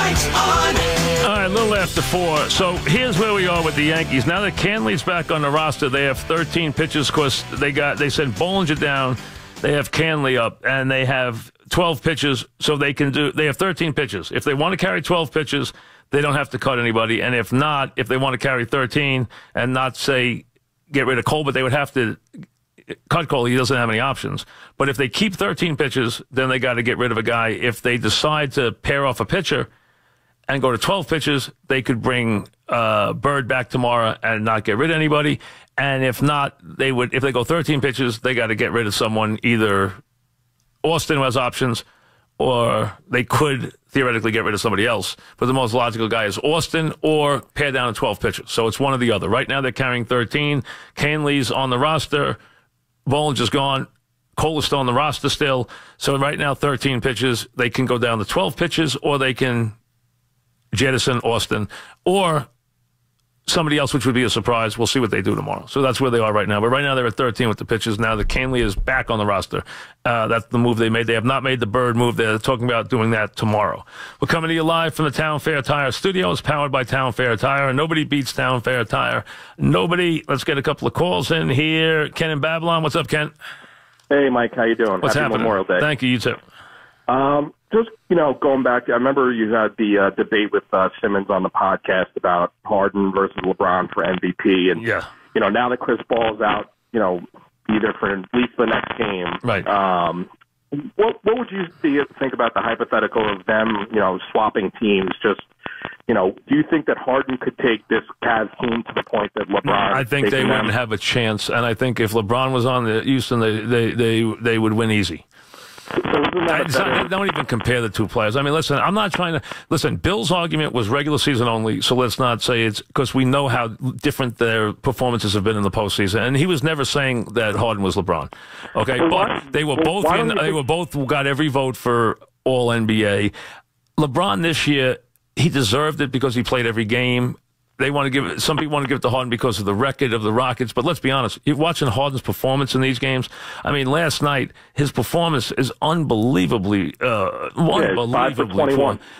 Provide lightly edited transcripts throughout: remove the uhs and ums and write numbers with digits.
Mike's on. All right, a little after 4. So here's where we are with the Yankees. Now that Canley's back on the roster, they have 13 pitches. Of course, they sent Bollinger down. They have Canley up, and they have 12 pitches. So they have 13 pitches. If they want to carry 12 pitches, they don't have to cut anybody. And if not, if they want to carry 13 and not say get rid of Cole, but they would have to cut Cole. He doesn't have any options. But if they keep 13 pitches, then they got to get rid of a guy. If they decide to pair off a pitcher and go to 12 pitches, they could bring Bird back tomorrow and not get rid of anybody. And if not, if they go 13 pitches, they got to get rid of someone, either Austin, who has options, or they could theoretically get rid of somebody else. But the most logical guy is Austin, or pare down to 12 pitches. So it's one or the other. Right now they're carrying 13. Canley's on the roster. Bollinger's gone. Cole is still on the roster still. So right now 13 pitches. They can go down to 12 pitches, or they can jettison Austin, or somebody else, which would be a surprise. We'll see what they do tomorrow. So that's where they are right now. But right now they're at 13 with the pitches. Now that Canley is back on the roster. That's the move they made. They have not made the Bird move. They're talking about doing that tomorrow. We're coming to you live from the Town Fair Tire Studios, powered by Town Fair Tire. Nobody beats Town Fair Tire. Nobody. Let's get a couple of calls in here. Ken in Babylon. What's up, Ken? Hey, Mike. How you doing? What's Happy happening? Memorial Day. Thank you. You too. Just, going back, I remember you had the debate with Simmons on the podcast about Harden versus LeBron for MVP. And, yeah. Now that Chris Paul's out, either for at least the next game. Right. What would you think about the hypothetical of them, swapping teams? Just, do you think that Harden could take this Cavs team to the point that LeBron? I think they wouldn't have a chance. And I think if LeBron was on the Houston, they would win easy. Don't even compare the two players. I mean, listen, I'm not trying to listen. Bill's argument was regular season only, so let's not say it's because we know how different their performances have been in the postseason. And he was never saying that Harden was LeBron. Okay, but they were both they were both got every vote for All NBA. LeBron this year, he deserved it because he played every game. Some people want to give it to Harden because of the record of the Rockets, but let's be honest. You're watching Harden's performance in these games. I mean, last night, his performance is unbelievably poor.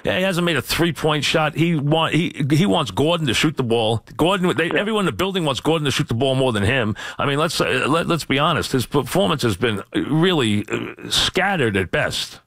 Yeah, he hasn't made a 3-point shot. He wants Gordon to shoot the ball. Everyone in the building wants Gordon to shoot the ball more than him. I mean, let's be honest. His performance has been really scattered at best.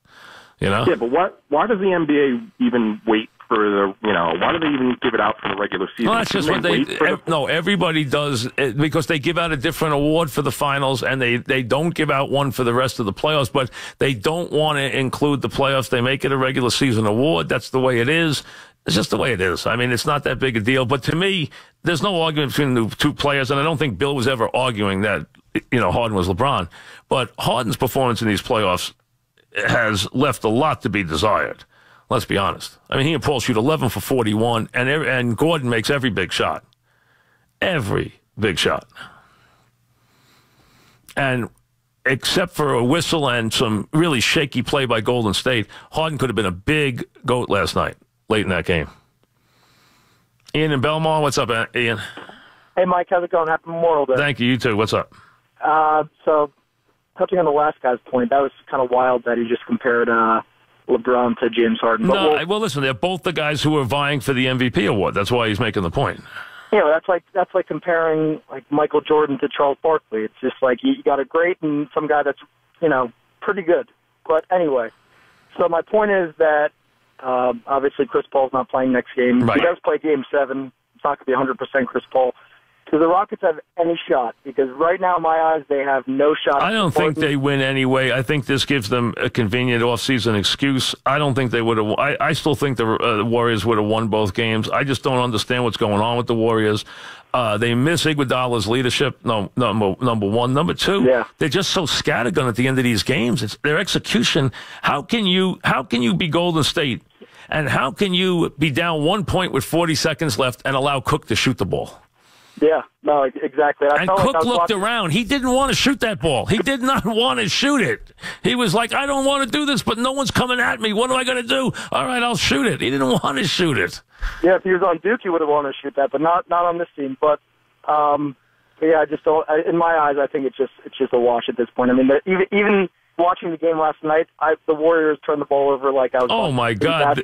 Yeah, but why does the NBA even wait for the, why do they even give it out for the regular season? Well, that's just what everybody does, because they give out a different award for the finals, and they don't give out one for the rest of the playoffs, but they don't want to include the playoffs. They make it a regular season award. That's the way it is. It's just the way it is. I mean, it's not that big a deal. But to me, there's no argument between the two players, and I don't think Bill was ever arguing that, Harden was LeBron. But Harden's performance in these playoffs has left a lot to be desired. Let's be honest. I mean, he and Paul shoot 11 for 41, and Gordon makes every big shot. Every big shot. And except for a whistle and some really shaky play by Golden State, Harden could have been a big GOAT last night, late in that game. Ian in Belmont, what's up, Ian? Hey, Mike, how's it going? Happy Memorial Day. Thank you. You too. What's up? So, touching on the last guy's point, that was kind of wild that he just compared LeBron to James Harden. But well, listen, they're both the guys who are vying for the MVP award. That's why he's making the point. That's like comparing like Michael Jordan to Charles Barkley. It's just like you got a great and some guy that's pretty good. But anyway, so my point is that obviously Chris Paul's not playing next game. Right. He does play Game 7. It's not going to be 100% Chris Paul. Do the Rockets have any shot? Because right now, in my eyes, they have no shot. I don't think they win anyway. I think this gives them a convenient off-season excuse. I don't think they would have. I still think the Warriors would have won both games. I just don't understand what's going on with the Warriors. They miss Iguodala's leadership. No, number one. Number two, they're just so scattergun at the end of these games. It's their execution. How can you be Golden State, and how can you be down 1 point with 40 seconds left and allow Cook to shoot the ball? Yeah, no, exactly. And Cook looked around. He didn't want to shoot that ball. He did not want to shoot it. He was like, I don't want to do this, but no one's coming at me. What am I going to do? All right, I'll shoot it. He didn't want to shoot it. Yeah, if he was on Duke, he would have wanted to shoot that, but not on this team. But yeah, I just don't. In my eyes, I think it's just a wash at this point. I mean, even watching the game last night, the Warriors turned the ball over like I was. Oh my God!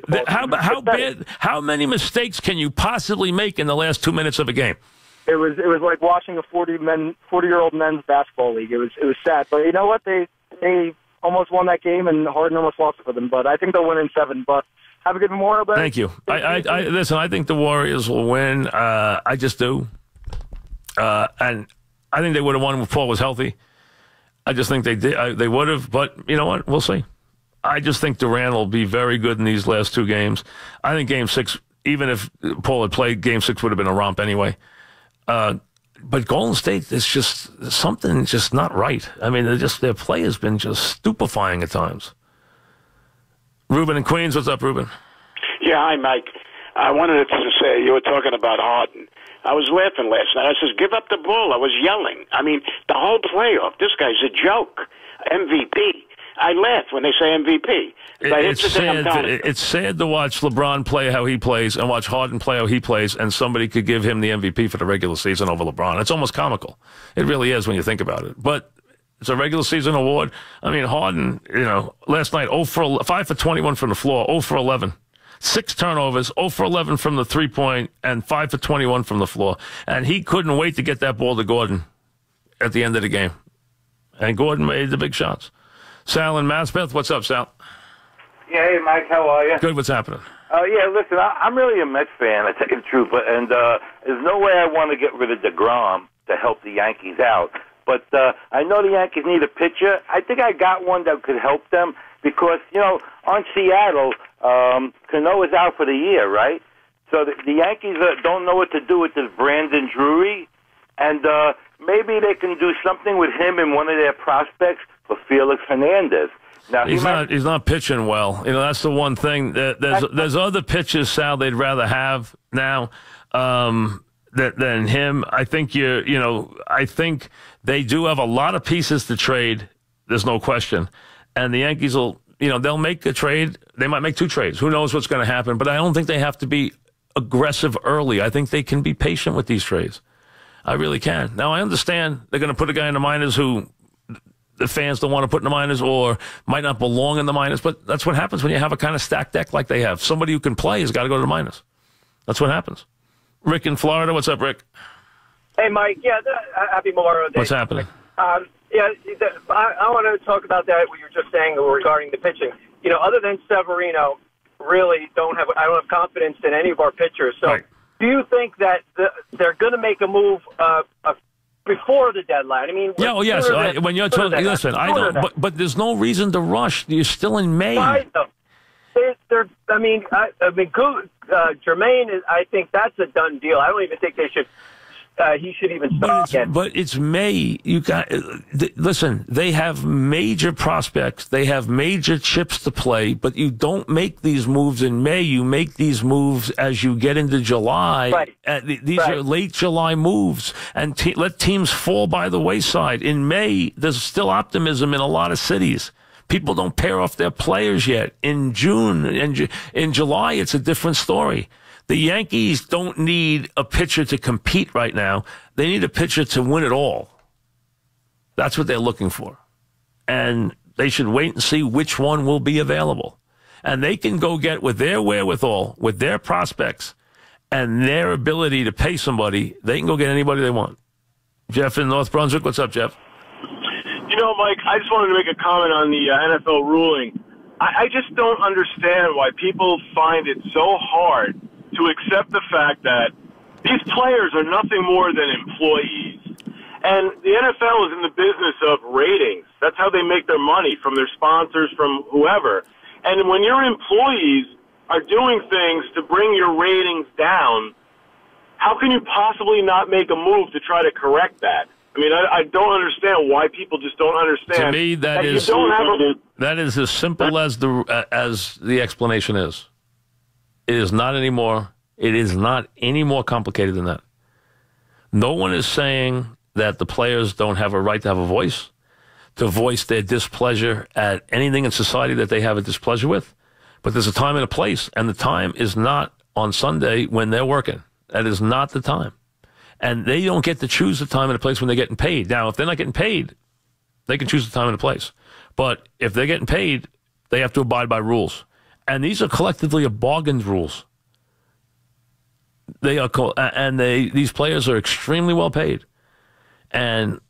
How many mistakes can you possibly make in the last 2 minutes of a game? It was like watching a 40-year-old men's basketball league. It was sad, but you know what? They almost won that game, and Harden almost lost it for them. But I think they'll win in 7. But have a good Memorial Day. Thank you. Listen. I think the Warriors will win. I just do, and I think they would have won if Paul was healthy. I just think they did. They would have, but you know what? We'll see. I just think Durant will be very good in these last 2 games. I think Game 6, even if Paul had played, Game 6 would have been a romp anyway. But Golden State is just something just not right. I mean, their play has been just stupefying at times. Ruben in Queens, what's up, Ruben? Yeah, hi, Mike. I wanted to say, you were talking about Harden. I was laughing last night. I says, give up the ball. I was yelling. I mean, the whole playoff, this guy's a joke. MVP. I laugh when they say MVP. It's sad to watch LeBron play how he plays and watch Harden play how he plays, and somebody could give him the MVP for the regular season over LeBron. It's almost comical. It really is when you think about it. But it's a regular season award. I mean, Harden, last night, 5 for 21 from the floor, 0 for 11. 6 turnovers, 0 for 11 from the three-point, and 5 for 21 from the floor. And he couldn't wait to get that ball to Gordon at the end of the game. And Gordon made the big shots. Sal and Maspeth, what's up, Sal? Yeah, hey, Mike, how are you? Good, what's happening? Yeah, listen, I'm really a Mets fan, I tell you the truth, and there's no way I want to get rid of DeGrom to help the Yankees out. But I know the Yankees need a pitcher. I think I got one that could help them because, on Seattle, Cano is out for the year, right? So the Yankees don't know what to do with this Brandon Drury, and maybe they can do something with him and one of their prospects for Felix Hernandez. Now, he's not pitching well. That's the one thing. There's other pitchers, Sal, they'd rather have now than him. I think I think they do have a lot of pieces to trade. There's no question. And the Yankees will, they'll make a trade. They might make 2 trades. Who knows what's going to happen? But I don't think they have to be aggressive early. I think they can be patient with these trades. I really can. Now, I understand they're going to put a guy in the minors who the fans don't want to put in the minors or might not belong in the minors, but that's what happens when you have a kind of stacked deck like they have. Somebody who can play has got to go to the minors. That's what happens. Rick in Florida. What's up, Rick? Hey, Mike. Yeah, happy Memorial Day. What's happening? I want to talk about that, what you were just saying regarding the pitching. Other than Severino, really I don't have confidence in any of our pitchers. So right. Do you think that they're going to make a move before the deadline? I mean, yes. When you're talking, listen, I don't. But there's no reason to rush. You're still in May. Jermaine is. I think that's a done deal. I don't even think they should. He should even start again. But it's May. You got listen. They have major prospects. They have major chips to play. But you don't make these moves in May. You make these moves as you get into July. Right. These are late July moves, and let teams fall by the wayside. In May, there's still optimism in a lot of cities. People don't pair off their players yet. In June and in July, it's a different story. The Yankees don't need a pitcher to compete right now. They need a pitcher to win it all. That's what they're looking for. And they should wait and see which one will be available. And they can go get with their wherewithal, with their prospects, and their ability to pay somebody, they can go get anybody they want. Jeff in North Brunswick. What's up, Jeff? Mike, I just wanted to make a comment on the NFL ruling. I just don't understand why people find it so hard to accept the fact that these players are nothing more than employees. And the NFL is in the business of ratings. That's how they make their money, from their sponsors, from whoever. And when your employees are doing things to bring your ratings down, how can you possibly not make a move to try to correct that? I mean, I don't understand why people just don't understand. To me, that is as simple as the explanation is. It is not anymore. It is not any more complicated than that. No one is saying that the players don't have a right to have a voice, to voice their displeasure at anything in society that they have a displeasure with. But there's a time and a place, and the time is not on Sunday when they're working. That is not the time. And they don't get to choose the time and the place when they're getting paid. Now, if they're not getting paid, they can choose the time and the place. But if they're getting paid, they have to abide by rules. And these are collectively bargained rules. They are, these players are extremely well paid. And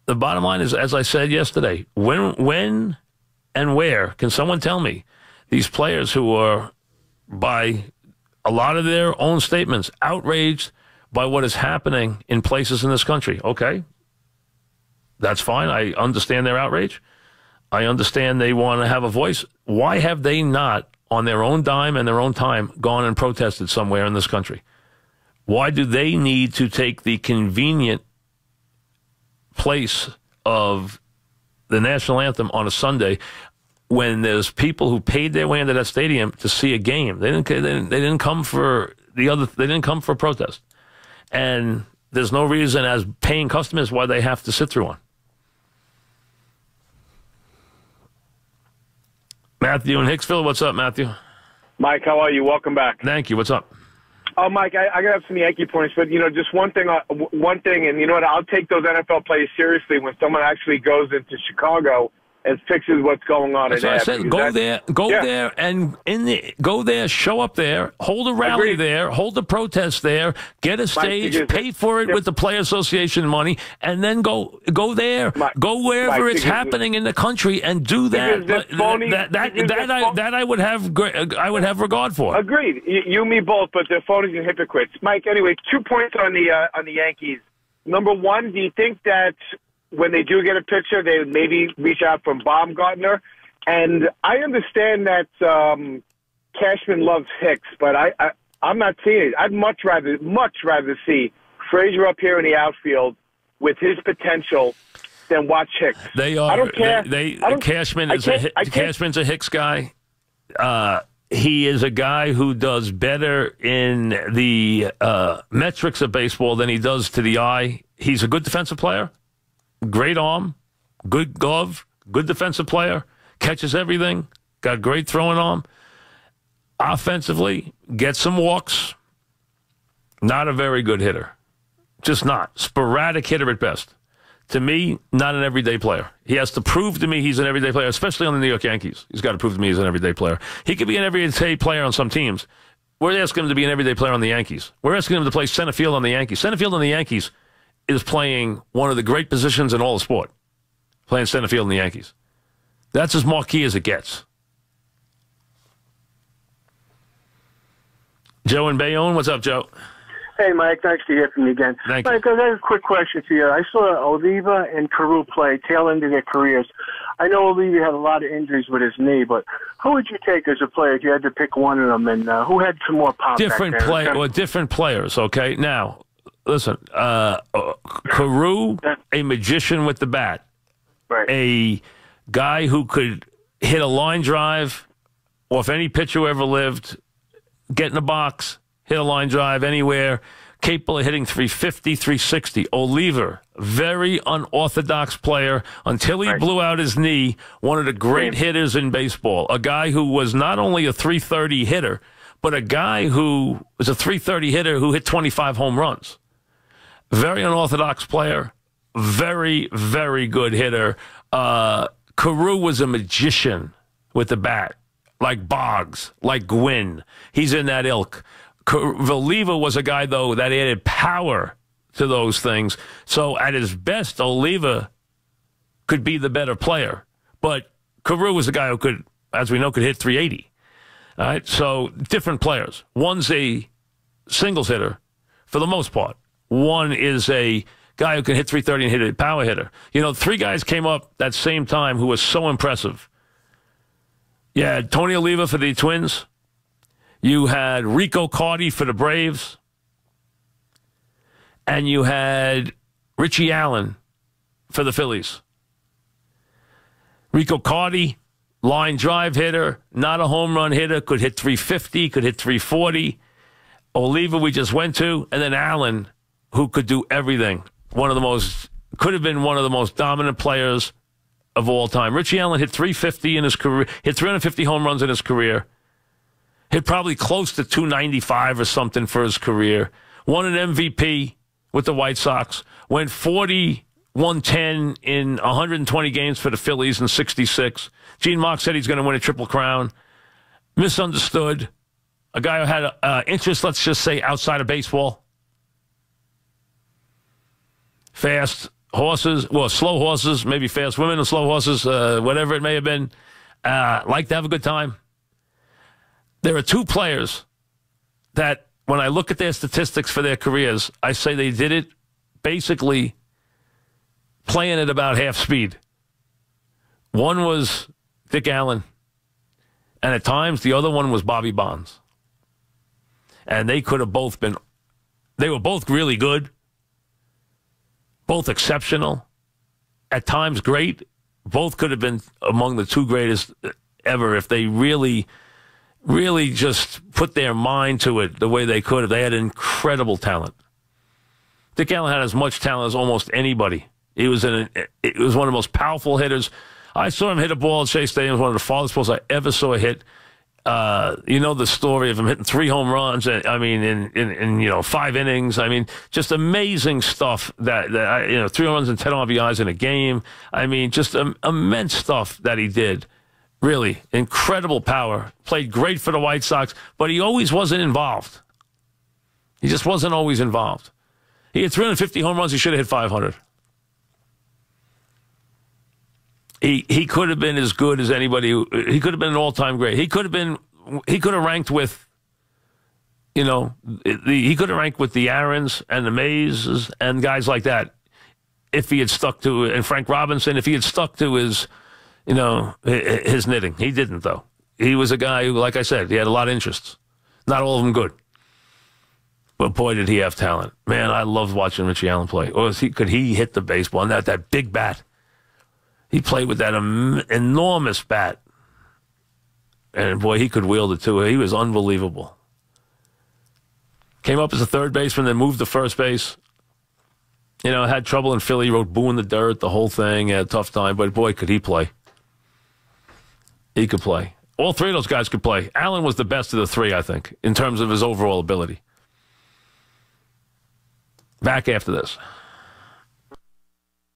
the bottom line is, as I said yesterday, when and where can someone tell me these players who are, by a lot of their own statements, outraged by what is happening in places in this country? Okay, that's fine. I understand their outrage. I understand they want to have a voice. Why have they not, on their own dime and their own time, gone and protested somewhere in this country? Why do they need to take the convenient place of the national anthem on a Sunday when there's people who paid their way into that stadium to see a game? They didn't come for They didn't come for protest, and there's no reason as paying customers why they have to sit through one. Matthew in Hicksville, what's up, Matthew? Mike, how are you? Welcome back. Thank you. What's up? Oh, Mike, I gotta have some Yankee points, but just one thing, and you know what? I'll take those NFL players seriously when someone actually goes into Chicago and fixes what's going on. That's what I said. Go there, show up there, hold a rally there, hold a protest there, get a stage, pay for it with the Player Association money, and then go there, go wherever it's happening in the country and do that. That I would have regard for. Agreed. You, me both, but they're phonies and hypocrites. Mike, anyway, 2 points on the Yankees. Number one, do you think that when they do get a pitcher, they would maybe reach out from Bumgardner? And I understand that Cashman loves Hicks, but I'm not seeing it. I'd much rather see Frazier up here in the outfield with his potential than watch Hicks. They are. I don't care. Cashman's a Hicks guy. He is a guy who does better in the metrics of baseball than he does to the eye. He's a good defensive player. Great arm, good glove, good defensive player, catches everything, got great throwing arm. Offensively, gets some walks. Not a very good hitter. Just not. Sporadic hitter at best. To me, not an everyday player. He has to prove to me he's an everyday player, especially on the New York Yankees. He's got to prove to me he's an everyday player. He could be an everyday player on some teams. We're asking him to be an everyday player on the Yankees. We're asking him to play center field on the Yankees. Center field on the Yankees is playing one of the great positions in all of sport, playing center field in the Yankees. That's as marquee as it gets. Joe in Bayonne, what's up, Joe? Hey, Mike, nice to hear from you again. Thank you. Mike, I have a quick question for you. I saw Oliva and Carew play tail end of their careers. I know Oliva had a lot of injuries with his knee, but who would you take as a player if you had to pick one of them, and who had some more pop different players, okay? Now, listen, Carew, a magician with the bat. Right. A guy who could hit a line drive off any pitcher who ever lived, get in the box, hit a line drive anywhere, capable of hitting 350, 360. Oliva, very unorthodox player until he blew out his knee, one of the great hitters in baseball. A guy who was not only a 330 hitter, but a guy who was a 330 hitter who hit 25 home runs. Very unorthodox player, very, very good hitter. Carew was a magician with the bat, like Boggs, like Gwynn. He's in that ilk. Oliva was a guy, though, that added power to those things. So at his best, Oliva could be the better player. But Carew was a guy who could, as we know, could hit 380. All right, so different players. One's a singles hitter for the most part. One is a guy who can hit 330 and hit a power hitter. You know, 3 guys came up that same time who was so impressive. You had Tony Oliva for the Twins. You had Rico Carty for the Braves. And you had Richie Allen for the Phillies. Rico Carty, line drive hitter, not a home run hitter, could hit 350, could hit 340. Oliva we just went to, and then Allen, who could do everything. Could have been one of the most dominant players of all time. Richie Allen hit 350 in his career, hit 350 home runs in his career, hit probably close to 295 or something for his career, won an MVP with the White Sox, went 40 won 10 in 120 games for the Phillies in 66. Gene Mark said he's going to win a Triple Crown. Misunderstood. A guy who had interest, let's just say, outside of baseball. Fast horses, well, slow horses, maybe fast women and slow horses, whatever it may have been. Like to have a good time. There are two players that, when I look at their statistics for their careers, I say they did it basically playing at about half speed. One was Dick Allen, and at times the other one was Bobby Bonds. And they could have both been, they were both really good, both exceptional, at times great. Both could have been among the two greatest ever if they really just put their mind to it the way they could have. They had incredible talent. Dick Allen had as much talent as almost anybody. He was one of the most powerful hitters. I saw him hit a ball at Shea Stadium. It was one of the farthest balls I ever saw hit. You know the story of him hitting 3 home runs. I mean, in 5 innings. I mean, just amazing stuff. That 3 home runs and 10 RBIs in a game. I mean, just immense stuff that he did. Really incredible power. Played great for the White Sox, but he always wasn't involved. He just wasn't always involved. He had 350 home runs. He should have hit 500. He could have been as good as anybody. He could have been an all-time great. He could have ranked with, he could have ranked with the Aarons and the Mays and guys like that if he had stuck to, and Frank Robinson, if he had stuck to his knitting. He didn't, though. He was a guy who, like I said, he had a lot of interests. Not all of them good. But boy, did he have talent. Man, I loved watching Richie Allen play. Could he hit the baseball? And that big bat. He played with that enormous bat. And, boy, he could wield it, too. He was unbelievable. Came up as a third baseman, then moved to first base. Had trouble in Philly, wrote Boo in the Dirt, the whole thing. Had a tough time, but, boy, could he play. He could play. All three of those guys could play. Allen was the best of the three, I think, in terms of his overall ability. Back after this.